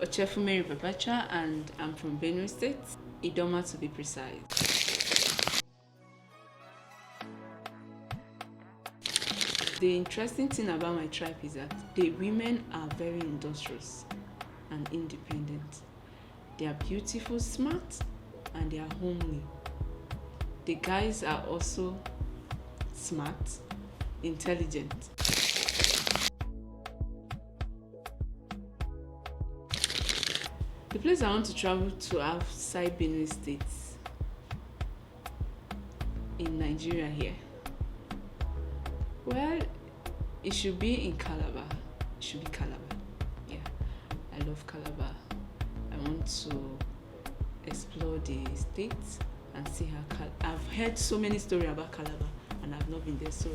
Ochefu and I'm from Benue State, Idoma to be precise. The interesting thing about my tribe is that the women are very industrious and independent. They are beautiful, smart, and they are homely. The guys are also smart, intelligent. The place I want to travel to outside Benue State in Nigeria here. Well, it should be in Calabar. It should be Calabar. Yeah, I love Calabar. I want to explore the state and see how I've heard so many stories about Calabar and I've not been there, so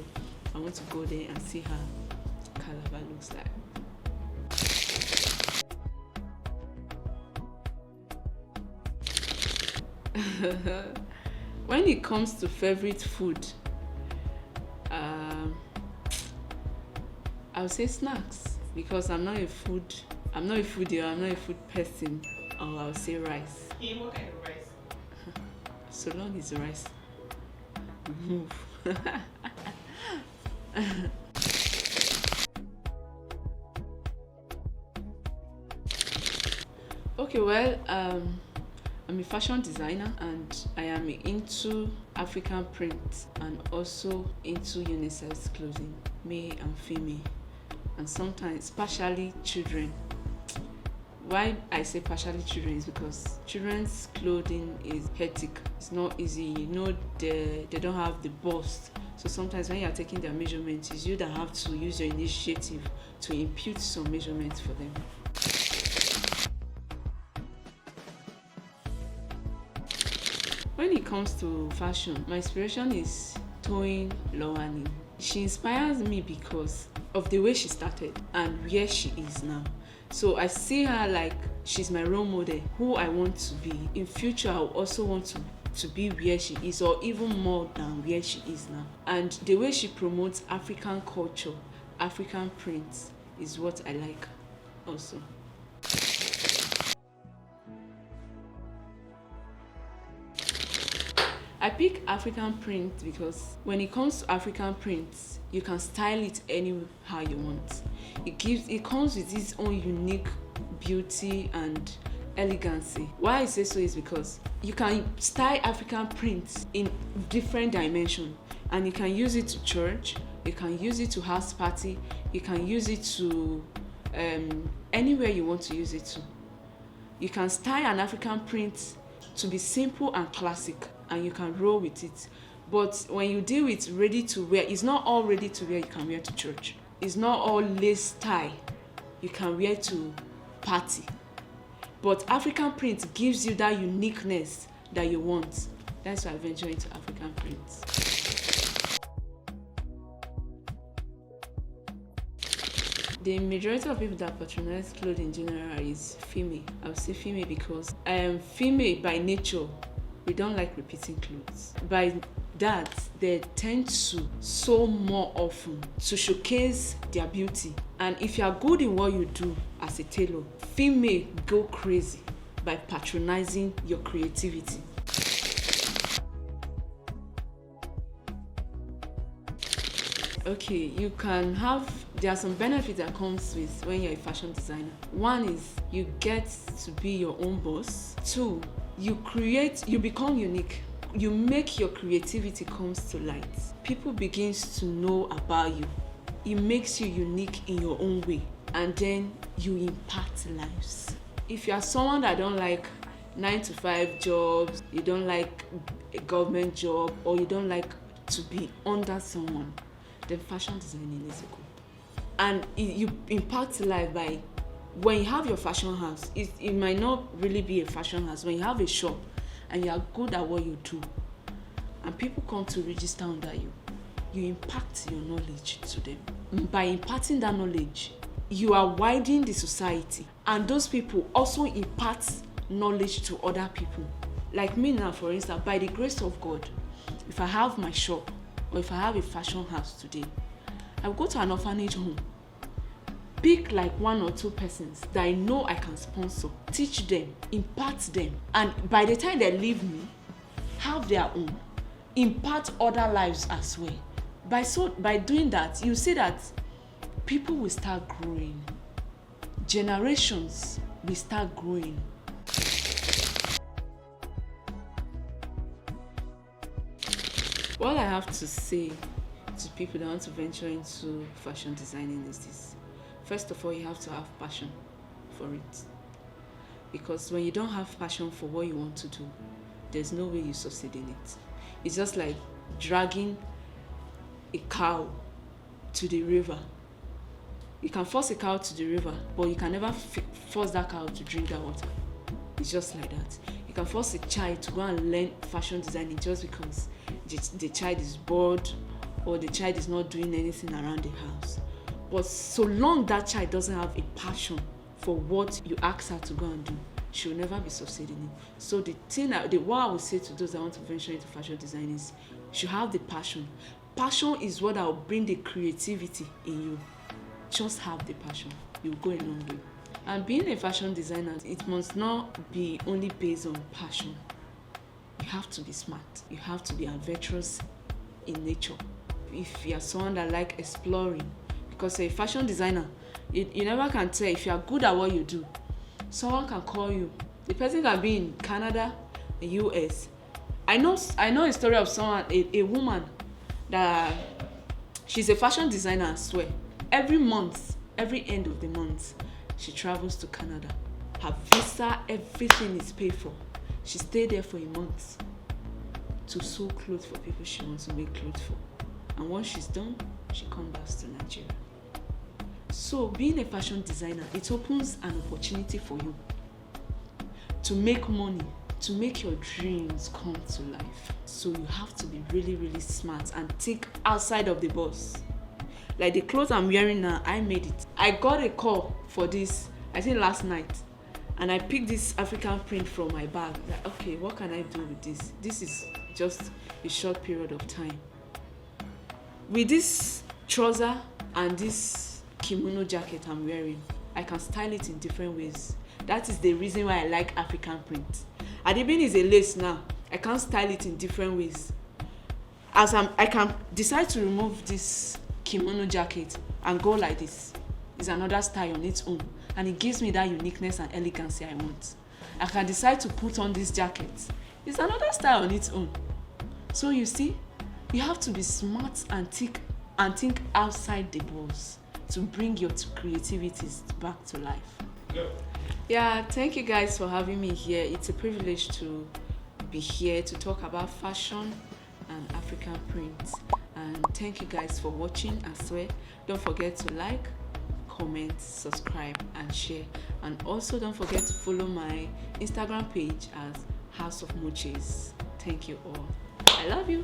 I want to go there and see how Calabar looks like. When it comes to favorite food, I would say snacks because I'm not a foodie or I'm not a food person. Or I would say rice. Hey, what kind of rice? So long as the rice move. Okay, well, I'm a fashion designer and I am into African print and also into unisex clothing, male and female, and sometimes partially children. Why I say partially children is because children's clothing is hectic. It's not easy. You know, they don't have the bust. So sometimes when you are taking their measurements, it's you that have to use your initiative to impute some measurements for them. When it comes to fashion, my inspiration is Toyin Lowani. She inspires me because of the way she started and where she is now. So I see her like she's my role model, who I want to be. In future, I also want to be where she is or even more than where she is now. And the way she promotes African culture, African prints is what I like also. I pick African print because when it comes to African prints, you can style it anyhow you want. It comes with its own unique beauty and elegancy. Why I say so is because you can style African prints in different dimensions and you can use it to church, you can use it to house party, you can use it to anywhere you want to use it to. You can style an African print to be simple and classic and you can roll with it. But when you deal with ready to wear, it's not all ready to wear you can wear to church. It's not all lace tie you can wear to party. But African print gives you that uniqueness that you want. That's why I venture into African prints. The majority of people that patronize clothing in general is female. I would say female because I am female by nature. We don't like repeating clothes. By that, they tend to sew more often to showcase their beauty. And if you are good in what you do as a tailor, female go crazy by patronizing your creativity. Okay, there are some benefits that comes with when you're a fashion designer. One is you get to be your own boss. Two, you become unique. You make your creativity comes to light. People begins to know about you. It makes you unique in your own way. And then you impact lives. If you are someone that don't like 9-to-5 jobs, you don't like a government job, or you don't like to be under someone, then fashion designing is good. And you impact life by when you have your fashion house. It might not really be a fashion house. When you have a shop and you are good at what you do, and people come to register under you, you impact your knowledge to them. By imparting that knowledge, you are widening the society, and those people also impart knowledge to other people. Like me now, for instance, by the grace of God, if I have my shop or if I have a fashion house today, I will go to an orphanage home Pick like 1 or 2 persons that I know I can sponsor, teach them, impart them, and by the time they leave me, have their own, impart other lives as well. By doing that, you see that people will start growing, generations will start growing. What I have to say to people that want to venture into fashion designing is this: first of all, you have to have passion for it, because when you don't have passion for what you want to do, there's no way you succeed in it. It's just like dragging a cow to the river. You can force a cow to the river, but you can never force that cow to drink that water. It's just like that. You can force a child to go and learn fashion designing just because the child is bored or the child is not doing anything around the house. But so long that child doesn't have a passion for what you ask her to go and do, she will never be succeeding in. So what I would say to those that want to venture into fashion design is, you should have the passion. Passion is what will bring the creativity in you. Just have the passion. You'll go a long way. And being a fashion designer, it must not be only based on passion. You have to be smart. You have to be adventurous in nature. If you are someone that like exploring, because a fashion designer, you never can tell if you are good at what you do. Someone can call you. The person can be in Canada, the US. I know a story of someone, a woman that she's a fashion designer as well. Every month, every end of the month, she travels to Canada. Her visa, everything is paid for. She stayed there for a month to sew clothes for people she wants to make clothes for. And once she's done, she comes back to Nigeria. So being a fashion designer, it opens an opportunity for you to make money, to make your dreams come to life. So you have to be really, really smart and think outside of the box. Like the clothes I'm wearing now, I made it. I got a call for this, I think last night, and I picked this African print from my bag. Like, okay, what can I do with this? This is just a short period of time. With this trouser and this kimono jacket I'm wearing, I can style it in different ways. That is the reason why I like African print. Adibin is a lace now. I can style it in different ways. I can decide to remove this kimono jacket and go like this. It's another style on its own, and it gives me that uniqueness and elegancy I want. I can decide to put on this jacket. It's another style on its own. So you see, you have to be smart and think outside the box to bring your creativities back to life. Yeah, thank you guys for having me here. It's a privilege to be here to talk about fashion and African print. And thank you guys for watching as well. Don't forget to like, comment, subscribe, and share. And also don't forget to follow my Instagram page as House of Moches. Thank you all. I love you.